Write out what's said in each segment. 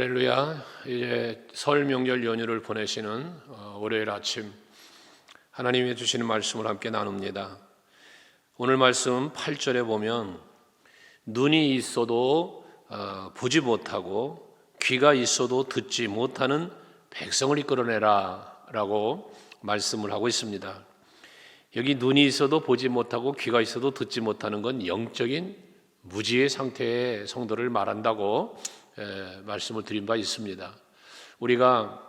할렐루야. 이제 설 명절 연휴를 보내시는 월요일 아침 하나님이 주시는 말씀을 함께 나눕니다. 오늘 말씀 8절에 보면 눈이 있어도 보지 못하고 귀가 있어도 듣지 못하는 백성을 이끌어내라 라고 말씀을 하고 있습니다. 여기 눈이 있어도 보지 못하고 귀가 있어도 듣지 못하는 건 영적인 무지의 상태의 성도를 말한다고 말씀을 드린 바 있습니다. 우리가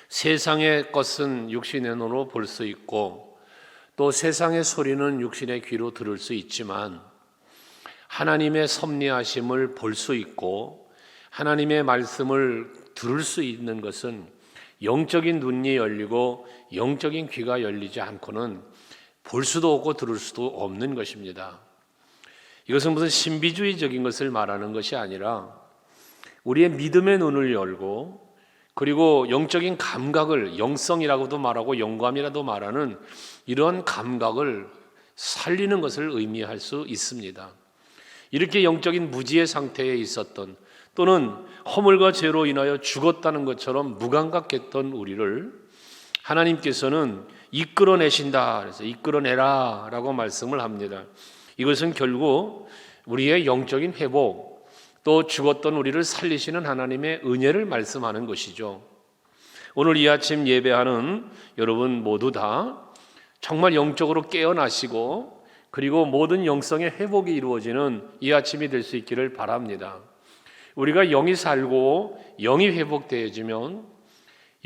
세상의 것은 육신의 눈으로 볼 수 있고 또 세상의 소리는 육신의 귀로 들을 수 있지만 하나님의 섭리하심을 볼 수 있고 하나님의 말씀을 들을 수 있는 것은 영적인 눈이 열리고 영적인 귀가 열리지 않고는 볼 수도 없고 들을 수도 없는 것입니다. 이것은 무슨 신비주의적인 것을 말하는 것이 아니라 우리의 믿음의 눈을 열고 그리고 영적인 감각을 영성이라고도 말하고 영감이라도 말하는 이러한 감각을 살리는 것을 의미할 수 있습니다. 이렇게 영적인 무지의 상태에 있었던 또는 허물과 죄로 인하여 죽었다는 것처럼 무감각했던 우리를 하나님께서는 이끌어내신다. 그래서 이끌어내라 라고 말씀을 합니다. 이것은 결국 우리의 영적인 회복 또 죽었던 우리를 살리시는 하나님의 은혜를 말씀하는 것이죠. 오늘 이 아침 예배하는 여러분 모두 다 정말 영적으로 깨어나시고 그리고 모든 영성의 회복이 이루어지는 이 아침이 될 수 있기를 바랍니다. 우리가 영이 살고 영이 회복되어지면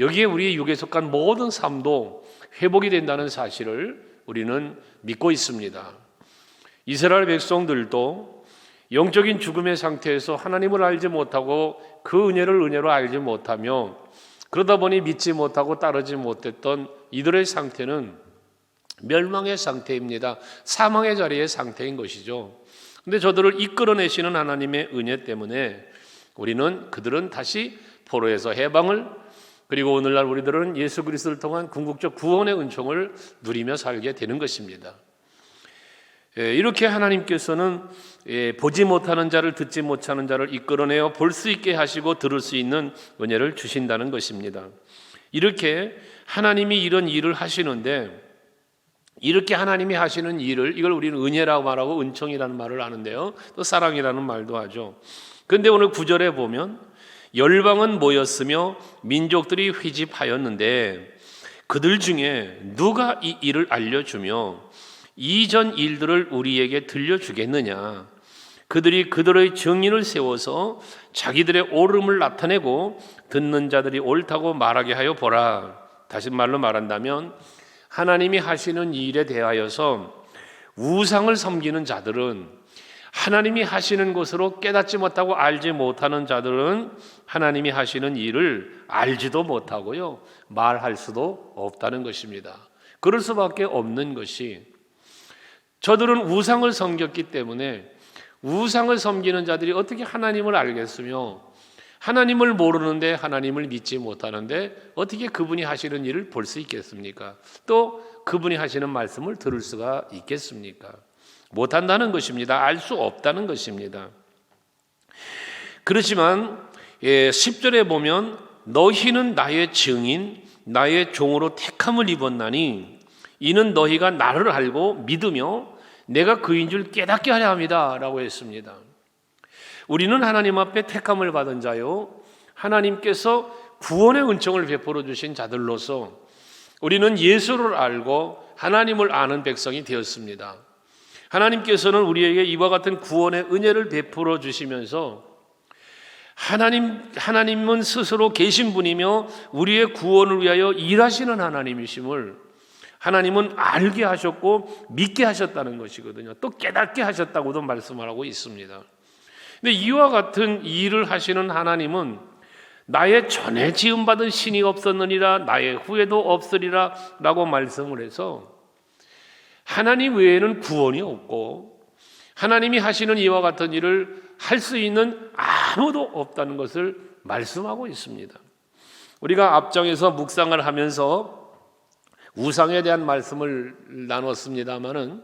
여기에 우리의 육에 속한 모든 삶도 회복이 된다는 사실을 우리는 믿고 있습니다. 이스라엘 백성들도 영적인 죽음의 상태에서 하나님을 알지 못하고 그 은혜를 은혜로 알지 못하며 그러다 보니 믿지 못하고 따르지 못했던 이들의 상태는 멸망의 상태입니다. 사망의 자리의 상태인 것이죠. 그런데 저들을 이끌어내시는 하나님의 은혜 때문에 그들은 다시 포로에서 해방을 그리고 오늘날 우리들은 예수 그리스도를 통한 궁극적 구원의 은총을 누리며 살게 되는 것입니다. 이렇게 하나님께서는 보지 못하는 자를 듣지 못하는 자를 이끌어내어 볼 수 있게 하시고 들을 수 있는 은혜를 주신다는 것입니다. 이렇게 하나님이 이런 일을 하시는데 이렇게 하나님이 하시는 일을 이걸 우리는 은혜라고 말하고 은총이라는 말을 하는데요. 또 사랑이라는 말도 하죠. 그런데 오늘 9절에 보면 열방은 모였으며 민족들이 회집하였는데 그들 중에 누가 이 일을 알려주며 이전 일들을 우리에게 들려주겠느냐. 그들이 그들의 증인을 세워서 자기들의 옳음을 나타내고 듣는 자들이 옳다고 말하게 하여 보라. 다시 말로 말한다면 하나님이 하시는 일에 대하여서 우상을 섬기는 자들은 하나님이 하시는 것으로 깨닫지 못하고 알지 못하는 자들은 하나님이 하시는 일을 알지도 못하고요 말할 수도 없다는 것입니다. 그럴 수밖에 없는 것이 저들은 우상을 섬겼기 때문에 우상을 섬기는 자들이 어떻게 하나님을 알겠으며 하나님을 모르는데 하나님을 믿지 못하는데 어떻게 그분이 하시는 일을 볼 수 있겠습니까? 또 그분이 하시는 말씀을 들을 수가 있겠습니까? 못한다는 것입니다. 알 수 없다는 것입니다. 그렇지만 10절에 보면 너희는 나의 증인 나의 종으로 택함을 입었나니 이는 너희가 나를 알고 믿으며 내가 그인 줄 깨닫게 하려 합니다 라고 했습니다. 우리는 하나님 앞에 택함을 받은 자요 하나님께서 구원의 은총을 베풀어 주신 자들로서 우리는 예수를 알고 하나님을 아는 백성이 되었습니다. 하나님께서는 우리에게 이와 같은 구원의 은혜를 베풀어 주시면서 하나님은 스스로 계신 분이며 우리의 구원을 위하여 일하시는 하나님이심을 하나님은 알게 하셨고 믿게 하셨다는 것이거든요. 또 깨닫게 하셨다고도 말씀을 하고 있습니다. 근데 이와 같은 일을 하시는 하나님은 나의 전에 지음받은 신이 없었느니라 나의 후에도 없으리라 라고 말씀을 해서 하나님 외에는 구원이 없고 하나님이 하시는 이와 같은 일을 할 수 있는 아무도 없다는 것을 말씀하고 있습니다. 우리가 앞장에서 묵상을 하면서 우상에 대한 말씀을 나눴습니다마는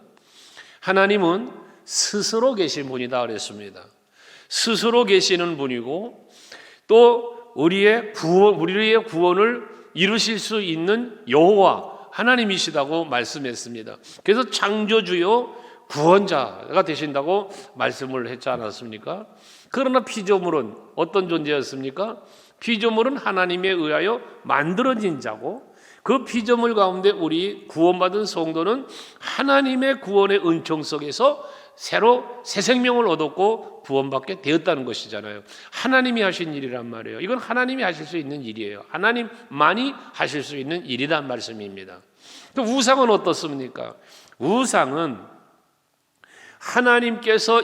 하나님은 스스로 계신 분이다 그랬습니다. 스스로 계시는 분이고 또 우리의 구원을 이루실 수 있는 여호와 하나님이시다고 말씀했습니다. 그래서 창조주요 구원자가 되신다고 말씀을 했지 않았습니까? 그러나 피조물은 어떤 존재였습니까? 피조물은 하나님에 의하여 만들어진 자고, 그 피조물 가운데 우리 구원받은 성도는 하나님의 구원의 은총 속에서 새로 새 생명을 얻었고 구원받게 되었다는 것이잖아요. 하나님이 하신 일이란 말이에요. 이건 하나님이 하실 수 있는 일이에요. 하나님만이 하실 수 있는 일이란 말씀입니다. 우상은 어떻습니까? 우상은 하나님께서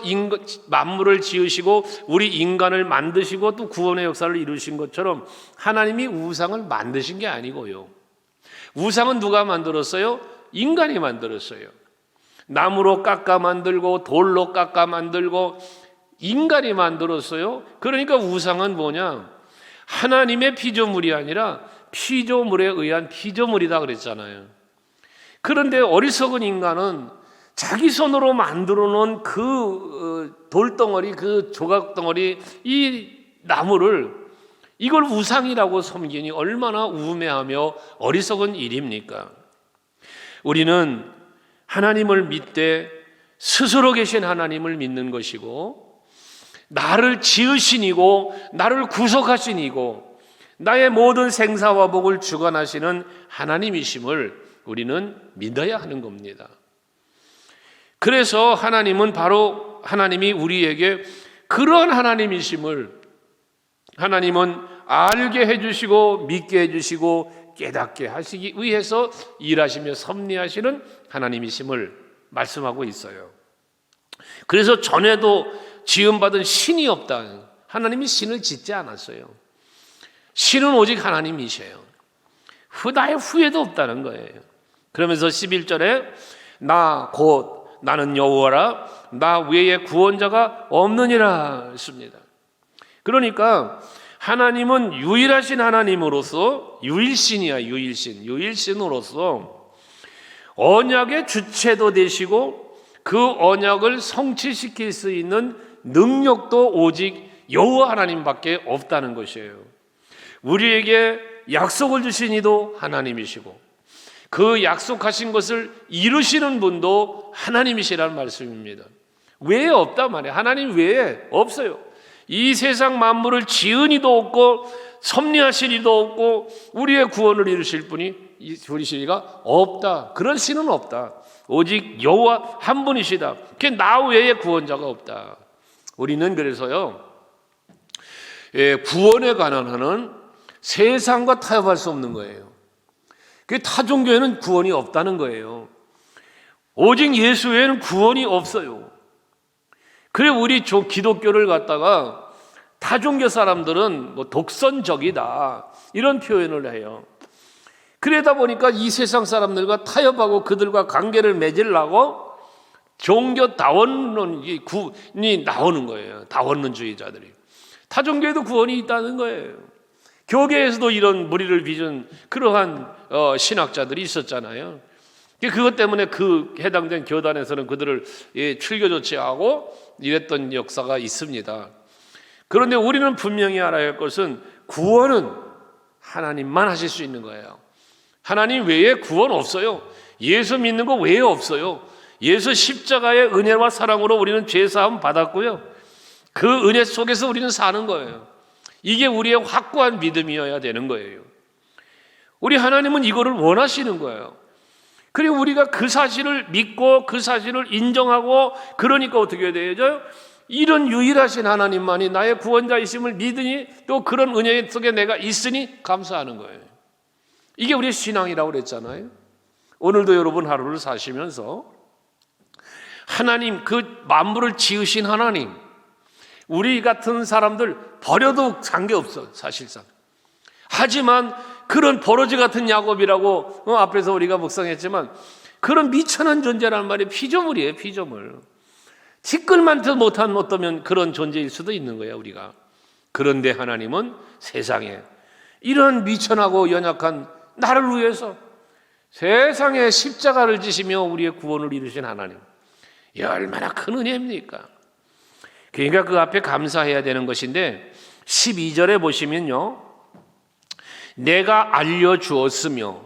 만물을 지으시고 우리 인간을 만드시고 또 구원의 역사를 이루신 것처럼 하나님이 우상을 만드신 게 아니고요. 우상은 누가 만들었어요? 인간이 만들었어요. 나무로 깎아 만들고 돌로 깎아 만들고 인간이 만들었어요. 그러니까 우상은 뭐냐? 하나님의 피조물이 아니라 피조물에 의한 피조물이다 그랬잖아요. 그런데 어리석은 인간은 자기 손으로 만들어 놓은 그 돌덩어리, 그 조각덩어리, 이 나무를 이걸 우상이라고 섬기니 얼마나 우매하며 어리석은 일입니까? 우리는 하나님을 믿되 스스로 계신 하나님을 믿는 것이고, 나를 지으신 이고 나를 구속하신 이고 나의 모든 생사와 복을 주관하시는 하나님이심을 우리는 믿어야 하는 겁니다. 그래서 하나님이 우리에게 그런 하나님이심을 하나님은 알게 해주시고 믿게 해주시고 깨닫게 하시기 위해서 일하시며 섭리하시는 하나님이심을 말씀하고 있어요. 그래서 전에도 지음받은 신이 없다. 하나님이 신을 짓지 않았어요. 신은 오직 하나님이셔요. 나의 후회도 없다는 거예요. 그러면서 11절에 나는 여호와라, 나 외에 구원자가 없느니라 했습니다. 그러니까 하나님은 유일하신 하나님으로서 유일신으로서 언약의 주체도 되시고 그 언약을 성취시킬 수 있는 능력도 오직 여호와 하나님밖에 없다는 것이에요. 우리에게 약속을 주신 이도 하나님이시고 그 약속하신 것을 이루시는 분도 하나님이시라는 말씀입니다. 외에 없단 말이에요. 하나님 외에 없어요. 이 세상 만물을 지은 이도 없고 섭리하실 이도 없고 우리의 구원을 이루실 이가 없다. 그런 신은 없다. 오직 여호와 한 분이시다. 나 외에 구원자가 없다. 우리는 그래서요, 구원에 관한 한은 세상과 타협할 수 없는 거예요. 타 종교에는 구원이 없다는 거예요. 오직 예수 외에는 구원이 없어요. 그래 우리 기독교를 갖다가 타종교 사람들은 독선적이다 이런 표현을 해요. 그러다 보니까 이 세상 사람들과 타협하고 그들과 관계를 맺으려고 종교 다원론이 나오는 거예요. 다원론주의자들이. 타종교에도 구원이 있다는 거예요. 교계에서도 이런 무리를 빚은 그러한 신학자들이 있었잖아요. 그것 때문에 그 해당된 교단에서는 그들을 출교 조치하고 이랬던 역사가 있습니다. 그런데 우리는 분명히 알아야 할 것은 구원은 하나님만 하실 수 있는 거예요. 하나님 외에 구원 없어요. 예수 믿는 거 외에 없어요. 예수 십자가의 은혜와 사랑으로 우리는 죄사함 받았고요. 그 은혜 속에서 우리는 사는 거예요. 이게 우리의 확고한 믿음이어야 되는 거예요. 우리 하나님은 이거를 원하시는 거예요. 그리고 우리가 그 사실을 믿고 그 사실을 인정하고 그러니까 어떻게 되죠? 이런 유일하신 하나님만이 나의 구원자이심을 믿으니 또 그런 은혜 속에 내가 있으니 감사하는 거예요. 이게 우리의 신앙이라고 그랬잖아요. 오늘도 여러분 하루를 사시면서 하나님, 그 만물을 지으신 하나님, 우리 같은 사람들 버려도 관계없어 사실상. 하지만 그런 버러지 같은 야곱이라고 앞에서 우리가 묵상했지만 그런 미천한 존재라는 말이 피조물이에요. 피조물. 티끌만도 못한 어떠면 그런 존재일 수도 있는 거예요 우리가. 그런데 하나님은 세상에 이런 미천하고 연약한 나를 위해서 세상에 십자가를 지시며 우리의 구원을 이루신 하나님, 이 얼마나 큰 은혜입니까? 그러니까 그 앞에 감사해야 되는 것인데 12절에 보시면요, 내가 알려주었으며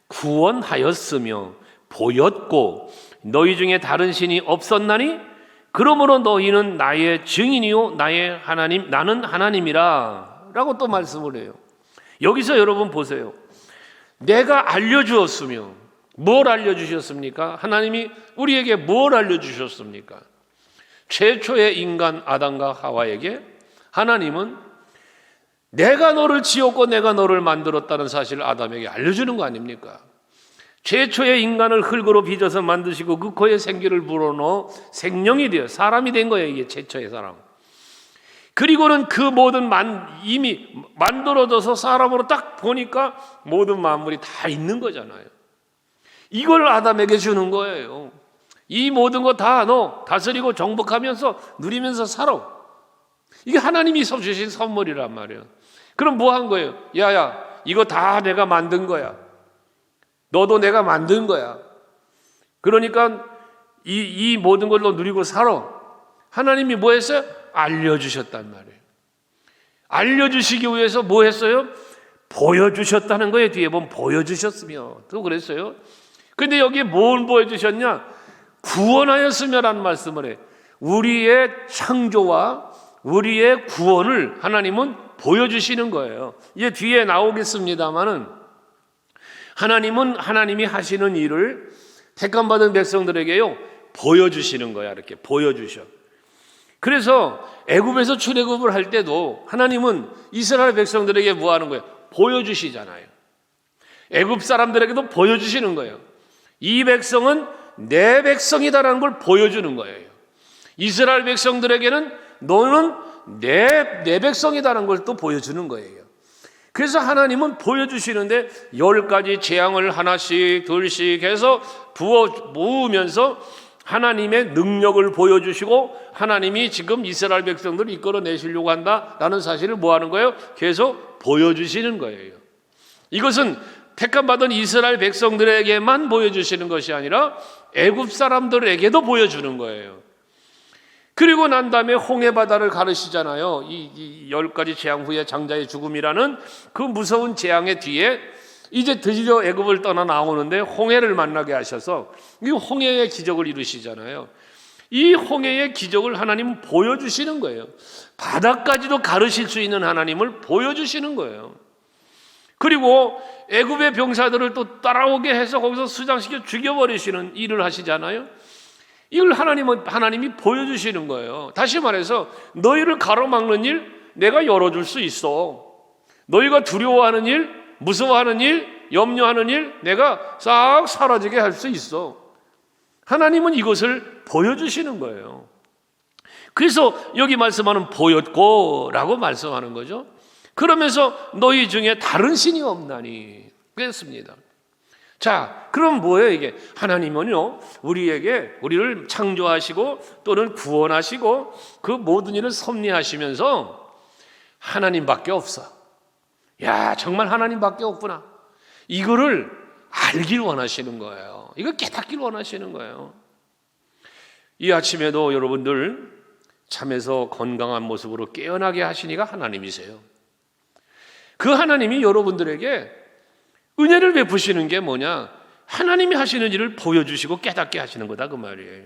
구원하였으며 보였고 너희 중에 다른 신이 없었나니 그러므로 너희는 나의 증인이요 나의 하나님, 나는 하나님이라 라고 또 말씀을 해요. 여기서 여러분 보세요. 내가 알려주었으며, 뭘 알려주셨습니까? 하나님이 우리에게 뭘 알려주셨습니까? 최초의 인간 아담과 하와에게 하나님은 내가 너를 지었고 내가 너를 만들었다는 사실을 아담에게 알려주는 거 아닙니까? 최초의 인간을 흙으로 빚어서 만드시고 그 코에 생기를 불어넣어 생명이 되어 사람이 된 거예요. 이게 최초의 사람. 그리고는 그 모든 이미 만들어져서 사람으로 딱 보니까 모든 만물이 다 있는 거잖아요. 이걸 아담에게 주는 거예요. 이 모든 거 다 너 다스리고 정복하면서 누리면서 살아. 이게 하나님이 주신 선물이란 말이에요. 그럼 뭐 한 거예요? 야야, 이거 다 내가 만든 거야. 너도 내가 만든 거야. 그러니까 이 모든 걸로 누리고 살아. 하나님이 뭐 했어요? 알려주셨단 말이에요. 알려주시기 위해서 뭐 했어요? 보여주셨다는 거예요. 뒤에 보면 보여주셨으며 또 그랬어요. 근데 여기에 뭘 보여주셨냐? 구원하였으며라는 말씀을 해. 우리의 창조와 우리의 구원을 하나님은 보여주시는 거예요. 이제 뒤에 나오겠습니다만은 하나님은 하나님이 하시는 일을 택함받은 백성들에게요 보여주시는 거야. 이렇게 보여주셔. 그래서 애굽에서 출애굽을 할 때도 하나님은 이스라엘 백성들에게 뭐 하는 거예요? 보여주시잖아요. 애굽 사람들에게도 보여주시는 거예요. 이 백성은 내 백성이다라는 걸 보여주는 거예요. 이스라엘 백성들에게는 너는 내 백성이다라는 걸 또 보여주는 거예요. 그래서 하나님은 보여주시는데 10가지 재앙을 하나씩 둘씩 해서 부어 모으면서 하나님의 능력을 보여주시고 하나님이 지금 이스라엘 백성들을 이끌어내시려고 한다라는 사실을 뭐 하는 거예요? 계속 보여주시는 거예요. 이것은 택함받은 이스라엘 백성들에게만 보여주시는 것이 아니라 애굽 사람들에게도 보여주는 거예요. 그리고 난 다음에 홍해바다를 가르시잖아요. 이 10가지 재앙 후에 장자의 죽음이라는 그 무서운 재앙의 뒤에 이제 드디어 애굽을 떠나 나오는데 홍해를 만나게 하셔서 이 홍해의 기적을 이루시잖아요. 이 홍해의 기적을 하나님은 보여주시는 거예요. 바다까지도 가르실 수 있는 하나님을 보여주시는 거예요. 그리고 애굽의 병사들을 또 따라오게 해서 거기서 수장시켜 죽여버리시는 일을 하시잖아요. 이걸 하나님이 보여주시는 거예요. 다시 말해서 너희를 가로막는 일 내가 열어줄 수 있어. 너희가 두려워하는 일, 무서워하는 일, 염려하는 일 내가 싹 사라지게 할 수 있어. 하나님은 이것을 보여주시는 거예요. 그래서 여기 말씀하는 보였고 라고 말씀하는 거죠. 그러면서 너희 중에 다른 신이 없나니 그랬습니다. 자, 그럼 뭐예요 이게? 하나님은요 우리를 창조하시고 또는 구원하시고 그 모든 일을 섭리하시면서 하나님밖에 없어. 야, 정말 하나님밖에 없구나. 이거를 알길 원하시는 거예요. 이거 깨닫길 원하시는 거예요. 이 아침에도 여러분들 잠에서 건강한 모습으로 깨어나게 하신 이가 하나님이세요. 그 하나님이 여러분들에게 은혜를 베푸시는 게 뭐냐? 하나님이 하시는 일을 보여주시고 깨닫게 하시는 거다 그 말이에요.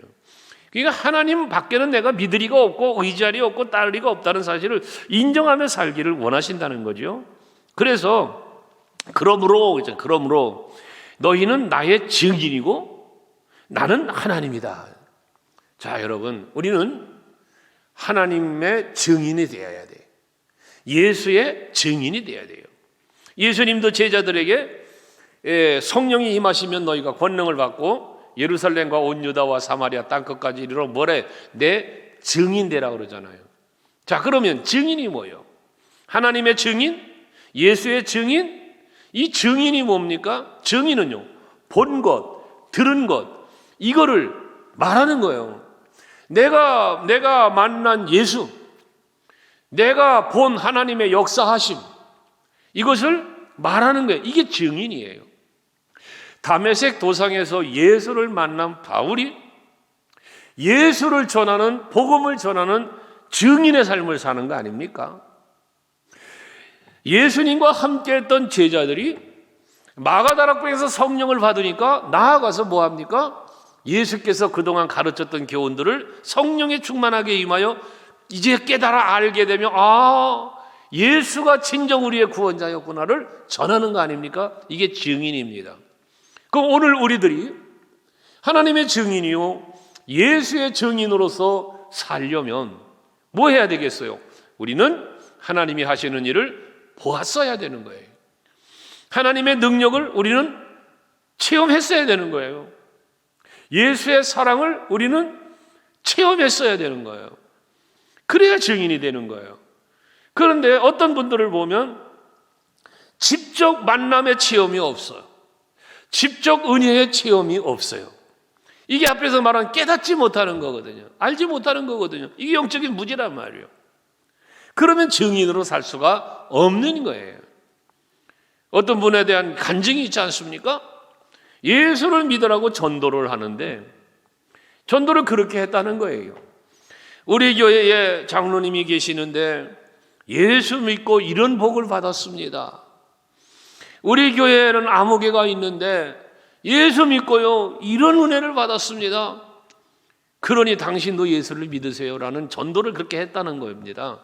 그러니까 하나님 밖에는 내가 믿을 리가 없고 의지할 리가 없고 따를 리가 없다는 사실을 인정하며 살기를 원하신다는 거죠. 그래서 그러므로 너희는 나의 증인이고 나는 하나님이다. 자, 여러분, 우리는 하나님의 증인이 되어야 돼요. 예수의 증인이 되어야 돼요. 예수님도 제자들에게 성령이 임하시면 너희가 권능을 받고 예루살렘과 온 유다와 사마리아 땅끝까지 이르러 뭐래? 내 증인 되라 그러잖아요. 자, 그러면 증인이 뭐예요? 하나님의 증인? 예수의 증인? 이 증인이 뭡니까? 증인은요, 본 것, 들은 것, 이거를 말하는 거예요. 내가 만난 예수, 내가 본 하나님의 역사하심, 이것을 말하는 거예요. 이게 증인이에요. 다메섹 도상에서 예수를 만난 바울이 예수를 전하는, 복음을 전하는 증인의 삶을 사는 거 아닙니까? 예수님과 함께 했던 제자들이 마가다락방에서 성령을 받으니까 나아가서 뭐합니까? 예수께서 그동안 가르쳤던 교훈들을 성령에 충만하게 임하여 이제 깨달아 알게 되면 예수가 진정 우리의 구원자였구나를 전하는 거 아닙니까? 이게 증인입니다. 그럼 오늘 우리들이 하나님의 증인이요 예수의 증인으로서 살려면 뭐 해야 되겠어요? 우리는 하나님이 하시는 일을 보았어야 되는 거예요. 하나님의 능력을 우리는 체험했어야 되는 거예요. 예수의 사랑을 우리는 체험했어야 되는 거예요. 그래야 증인이 되는 거예요. 그런데 어떤 분들을 보면 직접 만남의 체험이 없어요. 직접 은혜의 체험이 없어요. 이게 앞에서 말한 깨닫지 못하는 거거든요. 알지 못하는 거거든요. 이게 영적인 무지란 말이에요. 그러면 증인으로 살 수가 없는 거예요. 어떤 분에 대한 간증이 있지 않습니까? 예수를 믿으라고 전도를 하는데 전도를 그렇게 했다는 거예요. 우리 교회에 장로님이 계시는데 예수 믿고 이런 복을 받았습니다. 우리 교회에는 아무개가 있는데 예수 믿고요 이런 은혜를 받았습니다. 그러니 당신도 예수를 믿으세요라는 전도를 그렇게 했다는 겁니다.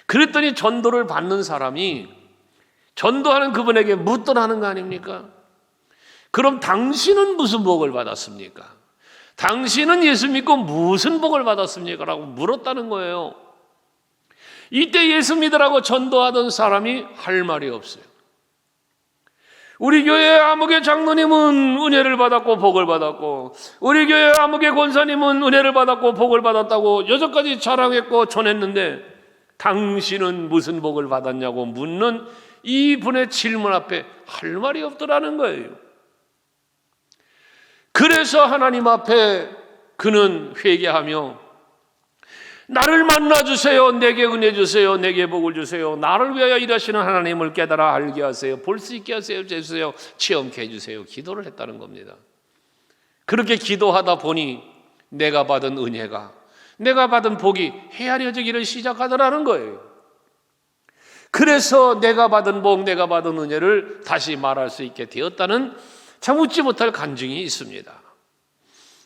그랬더니 전도를 받는 사람이 전도하는 그분에게 묻더라는 거 아닙니까? 그럼 당신은 무슨 복을 받았습니까? 당신은 예수 믿고 무슨 복을 받았습니까? 라고 물었다는 거예요. 이때 예수 믿으라고 전도하던 사람이 할 말이 없어요. 우리 교회 아무개 장로님은 은혜를 받았고 복을 받았고 우리 교회 아무개 권사님은 은혜를 받았고 복을 받았다고 여기까지 자랑했고 전했는데 당신은 무슨 복을 받았냐고 묻는 이분의 질문 앞에 할 말이 없더라는 거예요. 그래서 하나님 앞에 그는 회개하며 나를 만나주세요. 내게 은혜 주세요. 내게 복을 주세요. 나를 위하여 일하시는 하나님을 깨달아 알게 하세요. 볼 수 있게 하세요. 주세요. 체험케 해주세요. 기도를 했다는 겁니다. 그렇게 기도하다 보니 내가 받은 은혜가 내가 받은 복이 헤아려지기를 시작하더라는 거예요. 그래서 내가 받은 복, 내가 받은 은혜를 다시 말할 수 있게 되었다는 참 웃지 못할 간증이 있습니다.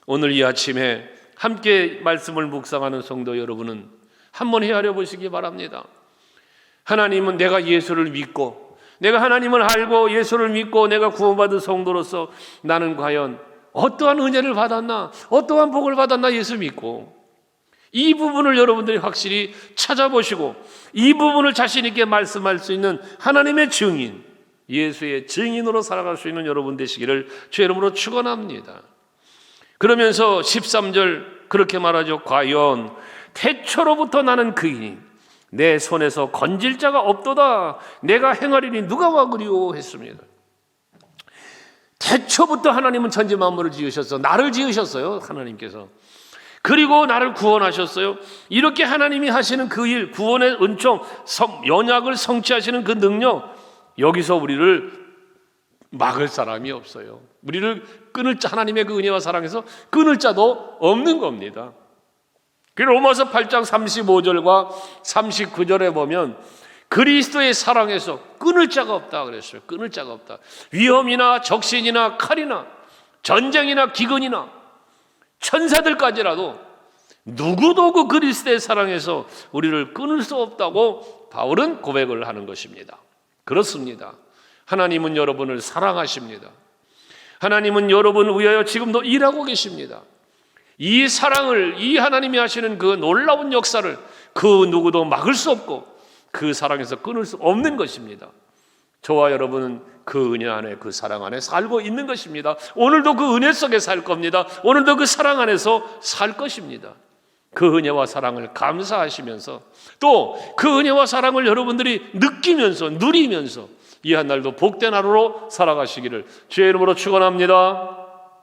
오늘 이 아침에 함께 말씀을 묵상하는 성도 여러분은 한번 헤아려 보시기 바랍니다. 하나님은 내가 예수를 믿고 내가 하나님을 알고 예수를 믿고 내가 구원받은 성도로서 나는 과연 어떠한 은혜를 받았나 어떠한 복을 받았나 예수 믿고 이 부분을 여러분들이 확실히 찾아보시고 이 부분을 자신 있게 말씀할 수 있는 하나님의 증인 예수의 증인으로 살아갈 수 있는 여러분 되시기를 주의 이름으로 축원합니다. 그러면서 13절 그렇게 말하죠. 과연 태초로부터 나는 그이니 내 손에서 건질 자가 없도다. 내가 행하리니 누가 와그리오 했습니다. 태초부터 하나님은 천지 만물을 지으셨어요. 나를 지으셨어요. 하나님께서. 그리고 나를 구원하셨어요. 이렇게 하나님이 하시는 그 일, 구원의 은총, 연약을 성취하시는 그 능력, 여기서 우리를 막을 사람이 없어요. 우리를 끊을 자, 하나님의 그 은혜와 사랑에서 끊을 자도 없는 겁니다. 로마서 8장 35절과 39절에 보면 그리스도의 사랑에서 끊을 자가 없다 그랬어요. 끊을 자가 없다. 위험이나 적신이나 칼이나 전쟁이나 기근이나 천사들까지라도 누구도 그 그리스도의 사랑에서 우리를 끊을 수 없다고 바울은 고백을 하는 것입니다. 그렇습니다. 하나님은 여러분을 사랑하십니다. 하나님은 여러분을 위하여 지금도 일하고 계십니다. 이 사랑을, 이 하나님이 하시는 그 놀라운 역사를 그 누구도 막을 수 없고 그 사랑에서 끊을 수 없는 것입니다. 저와 여러분은 그 은혜 안에, 그 사랑 안에 살고 있는 것입니다. 오늘도 그 은혜 속에 살 겁니다. 오늘도 그 사랑 안에서 살 것입니다. 그 은혜와 사랑을 감사하시면서 또 그 은혜와 사랑을 여러분들이 느끼면서 누리면서 이 한 날도 복된 하루로 살아가시기를 주의 이름으로 축원합니다.